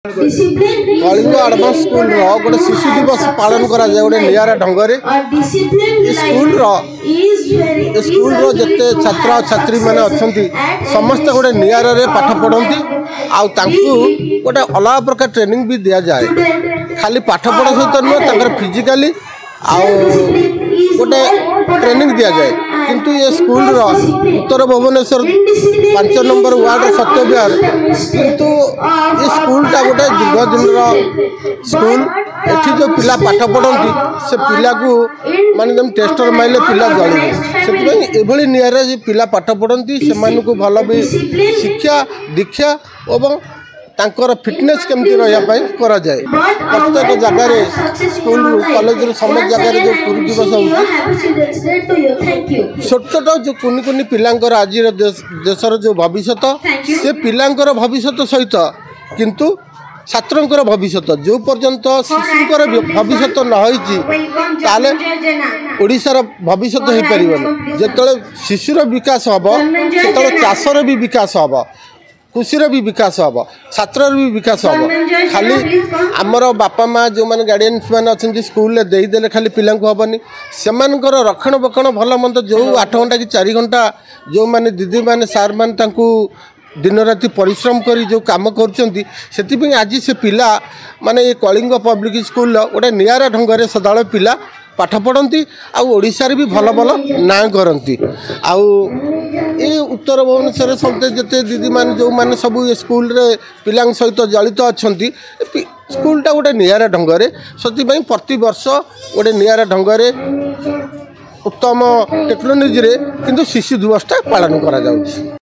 Kalinga आडभांस school गोटे शिशु दिवस पालन करा गोटे निरा ढंग स्कूल जिते छात्र छात्री मैंने अच्छा समस्त गोटे निरा पाठ पढ़ती गोटे अलग प्रकार ट्रेनिंग भी दि जाए खाली पाठ पढ़ा सहित नुह फिजिकाली गोटे ट्रेनिंग दि जाए किंतु ये स्कूल उत्तर भुवनेश्वर 5 नंबर वार्ड सत्य विहार किंतु ये स्कूलटा गोटे दीर्घ दिन स्कूल एठी जो पिला पाठ पढ़ती से पिला को माने तुम टेस्टर माइले पिला जल्दी से निरा पिला पाठ पढ़ती से भल भी शिक्षा दीक्षा और तांकर फिटनेस केमती रहा करा जाए प्रत्येक जगार स्कूल कॉलेज समस्त जगार जो गुरु दिवस छोट छोट जो कुनि कुनि पिलांकर आज देशर जो भविष्य से पिलांकर भविष्य सहित किंतु छात्रंकर भविष्य जो पर्यंत शिशुकर भविष्य न ओडिशार भविष्य हो पार जो शिशुर विकास हम से चाषर भी विकास हम कृषि भी विकास हम छात्र भी विकास हम खाली आमर बापा माँ जो मैंने गार्डियंस मैंने अच्छा स्कूल देदेले खाली पिला हेनी से रक्षण बक्षण भल मंद जो 8 घंटा कि 4 घंटा जो मैंने दीदी मैंने सार मैंने दिन राति परिश्रम करी जो काम कर आज से पिला माने ये कलिंग पब्लिक स्कूल गोटे निरा ढंग से सदा पिला पाठ पढ़ती आशार भी भल भल ना करती ये उत्तर भुवनेश्वर समझते जिते दीदी मान जो मैंने सब स्कूल रे पिला सहित जड़ित अच्छा स्कूलटा गोटे निरा ढंग से प्रति वर्ष गोटे निरा ढंग उत्तम टेक्नोलोजी किंतु शिशु दिवसटा पालन करा जाउछि।